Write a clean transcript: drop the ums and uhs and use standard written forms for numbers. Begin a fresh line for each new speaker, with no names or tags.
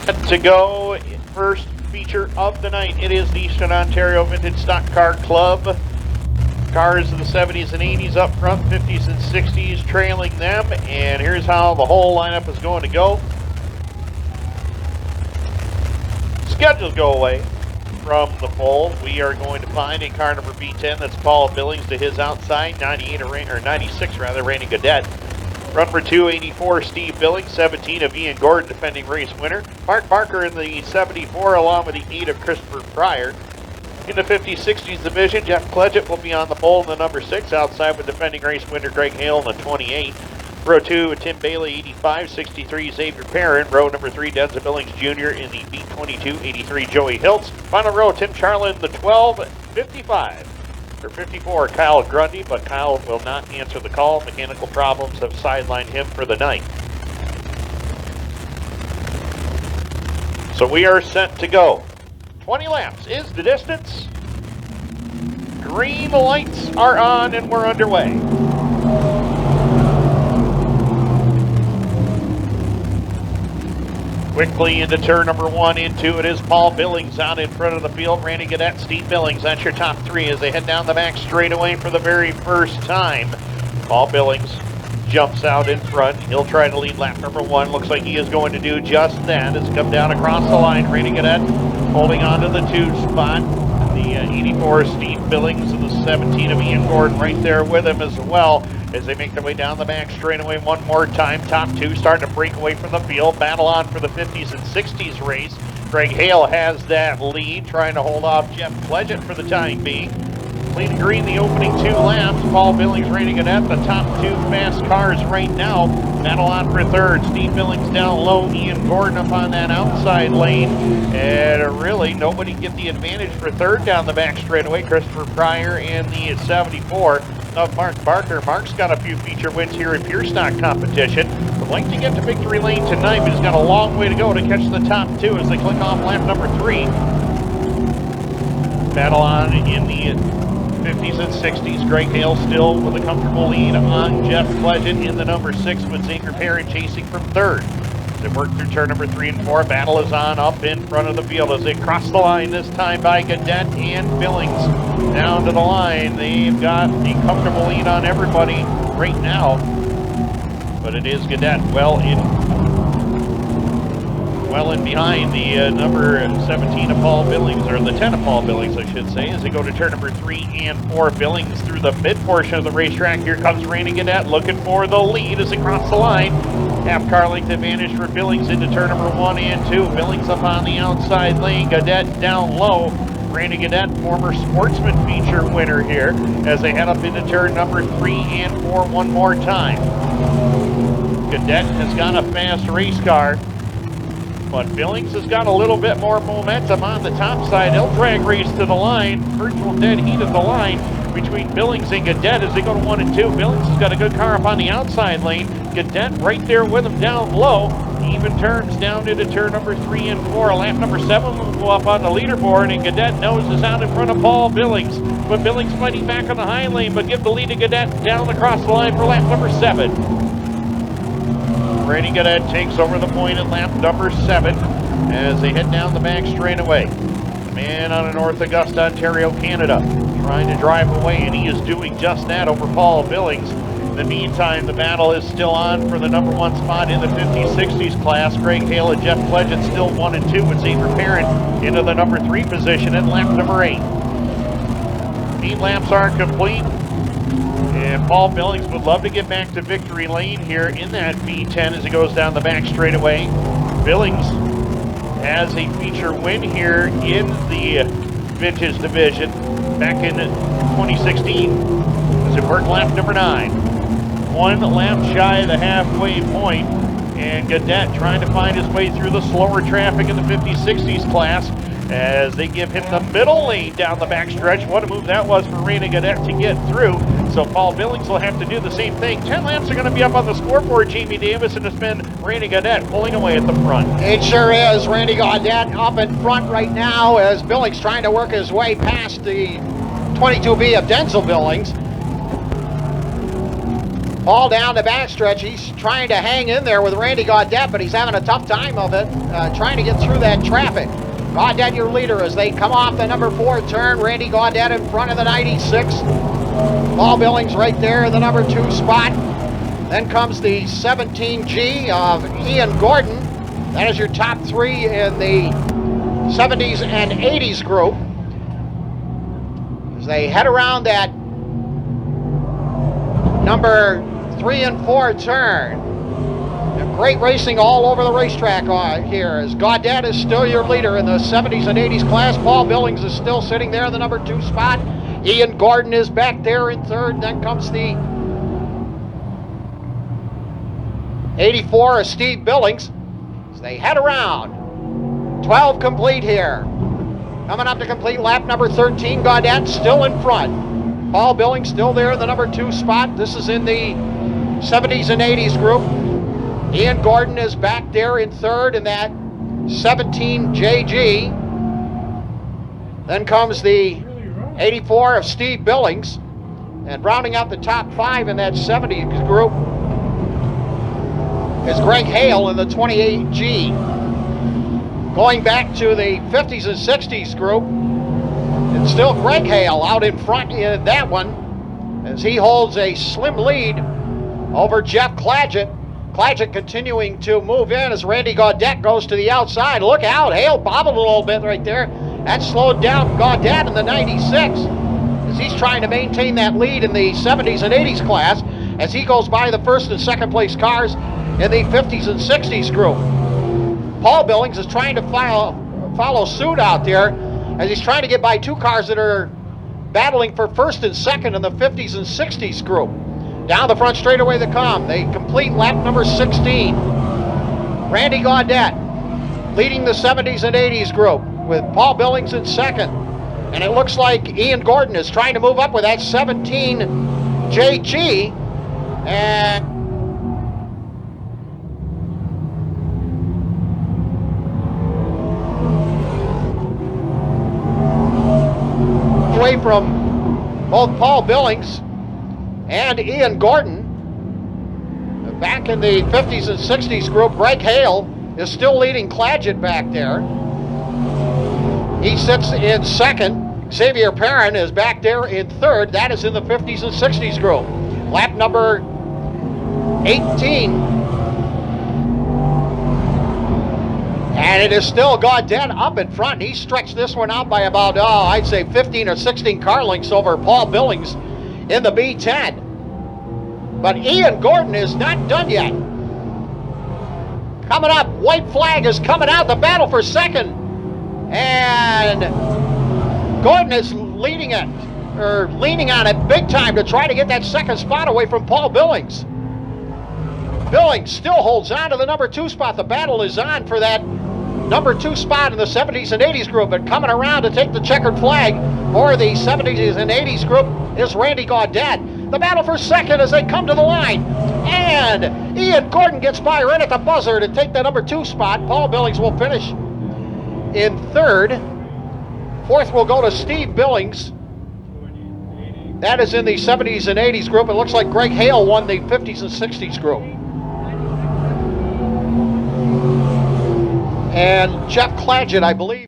To go, first feature of the night. It is the Eastern Ontario Vintage Stock Car Club. Cars of the 70s and 80s up front, 50s and 60s trailing them. And here's how the whole lineup is going to go. Schedules go away from the pole. We are going to find a car number B10. That's Paul Billings to his outside. 96 Randy Gaudet. Run for 284, Steve Billings. 17 of Ian Gording, defending race winner. Mark Barker in the 74, along with the 8 of Chris Pryer. In the 50-60s division, Jeff Cledgett will be on the pole in the number 6, outside with defending race winner Greg Hale in the 28. Row 2, Tim Bailey, 85, 63, Xavier Perrin. Row number 3, Denzil Billings Jr. in the B22, 83, Joe Hilts. Final row, Tim Charland, the 12, 55. For 54, Kyle Grundy, but Kyle will not answer the call. Mechanical problems have sidelined him for the night. So we are set to go. 20 laps is the distance. Green lights are on and we're underway. Quickly into turn number 1, into it is Paul Billings out in front of the field. Randy Gaudet, Steve Billings, that's your top 3 as they head down the back straightaway for the very first time. Paul Billings jumps out in front. He'll try to lead lap number 1. Looks like he is going to do just that. As come down across the line, Randy Gaudet holding on to the 2 spot. The 84 Steve Billings and the 17 of Ian Gording right there with him as well, as they make their way down the back straightaway one more time. Top 2 starting to break away from the field. Battle on for the 50s and 60s race. Greg Hale has that lead, trying to hold off Jeff Cledgett for the time being. Clean and green the opening 2 laps. Paul Billings, Randy Gaudet, the top 2 fast cars right now. Battle on for 3rd. Steve Billings down low. Ian Gording up on that outside lane. And really, nobody get the advantage for 3rd down the back straightaway. Christopher Pryor in the 74 of Mark Barker. Mark's got a few feature wins here in pure stock competition. Would like to get to victory lane tonight, but he's got a long way to go to catch the top 2 as they click off lap number 3. Battle on in the 50s and 60s. Greg Hale still with a comfortable lead on Jeff Cledgett in the number 6, with Xavier Perrin chasing from 3rd. They work through turn number 3 and 4. Battle is on up in front of the field as they cross the line, this time by Gaudet and Billings. Down to the line. They've got a comfortable lead on everybody right now. But it is Gaudet well in behind the number 17 of Paul Billings, or the 10 of Paul Billings, I should say, as they go to turn number 3 and 4. Billings through the mid portion of the racetrack. Here comes Randy Gaudet looking for the lead as they cross the line. Half car length advantage for Billings into turn number 1 and 2. Billings up on the outside lane. Gaudet down low. Randy Gaudet, former Sportsman feature winner here, as they head up into turn number 3 and 4 one more time. Gaudet has got a fast race car, but Billings has got a little bit more momentum on the top side. They'll drag race to the line. Virtual dead heat of the line between Billings and Gaudet as they go to 1 and 2. Billings has got a good car up on the outside lane. Gaudet right there with him down low. Even turns down into turn number 3 and 4. Lap number 7 will go up on the leaderboard, and Gaudet noses out in front of Paul Billings. But Billings fighting back on the high lane, but give the lead to Gaudet down across the line for lap number 7. Randy Gaudet takes over the point at lap number 7 as they head down the back straightaway. The man out of North Augusta, Ontario, Canada, trying to drive away, and he is doing just that over Paul Billings. In the meantime, the battle is still on for the number 1 spot in the 50-60s class. Greg Hale and Jeff Cledgett still 1 and 2, with Xavier Perrin into the number 3 position at lap number 8. 8 laps are complete, and Paul Billings would love to get back to victory lane here in that B10 as he goes down the back straightaway. Billings has a feature win here in the Vintage division back in 2016 as it worked lap number 9. 1 lap shy of the halfway point, and Gaudet trying to find his way through the slower traffic in the 50-60s class as they give him the middle lane down the back stretch. What a move that was for Randy Gaudet to get through. So Paul Billings will have to do the same thing. 10 laps are going to be up on the scoreboard, Jamie Davis, and it's been Randy Gaudet pulling away at the front.
It sure is. Randy Gaudet up in front right now as Billings trying to work his way past the 22B of Denzil Billings. Paul down the backstretch. He's trying to hang in there with Randy Gaudet, but he's having a tough time of it, trying to get through that traffic. Gaudet, your leader, as they come off the number 4 turn. Randy Gaudet in front of the 96. Paul Billings right there in the number 2 spot. Then comes the 17G of Ian Gordon. That is your top 3 in the 70s and 80s group. As they head around that number 3 and 4 turn. Great racing all over the racetrack here, as Gaudet is still your leader in the 70s and 80s class. Paul Billings is still sitting there in the number 2 spot. Ian Gordon is back there in 3rd. Then comes the 84 of Steve Billings as they head around. 12 complete here. Coming up to complete lap number 13, Gaudet still in front. Paul Billings still there in the number 2 spot. This is in the 70s and 80s group. Ian Gordon is back there in 3rd in that 17 JG. Then comes the 84 of Steve Billings. And rounding out the top 5 in that 70s group is Greg Hale in the 28G. Going back to the 50s and 60s group, it's still Greg Hale out in front in that one, as he holds a slim lead over Jeff Cledgett. Cledgett continuing to move in as Randy Gaudet goes to the outside. Look out, Hale bobbled a little bit right there. That slowed down Gaudet in the 96 as he's trying to maintain that lead in the 70s and 80s class as he goes by the 1st and 2nd place cars in the 50s and 60s group. Paul Billings is trying to follow suit out there as he's trying to get by 2 cars that are battling for 1st and 2nd in the 50s and 60s group. Down the front straightaway they come. They complete lap number 16. Randy Gaudet leading the 70s and 80s group with Paul Billings in 2nd. And it looks like Ian Gordon is trying to move up with that 17 JG. And away from both Paul Billings and Ian Gordon. Back in the 50s and 60s group, Greg Hale is still leading Cledgett back there. He sits in 2nd. Xavier Perrin is back there in 3rd. That is in the 50s and 60s group. Lap number 18. And it is still Gaudet up in front. He stretched this one out by about, I'd say 15 or 16 car lengths over Paul Billings in the B10. But Ian Gordon is not done yet. Coming up, white flag is coming out, the battle for 2nd. And Gordon is leading it, or leaning on it big time to try to get that 2nd spot away from Paul Billings. Billings still holds on to the number 2 spot. The battle is on for that number 2 spot in the 70s and 80s group, but coming around to take the checkered flag for the 70s and 80s group is Randy Gaudet. The battle for 2nd as they come to the line. And Ian Gordon gets by right at the buzzer to take the number 2 spot. Paul Billings will finish in 3rd. 4th will go to Steve Billings. That is in the 70s and 80s group. It looks like Greg Hale won the 50s and 60s group. And Jeff Cledgett, I believe.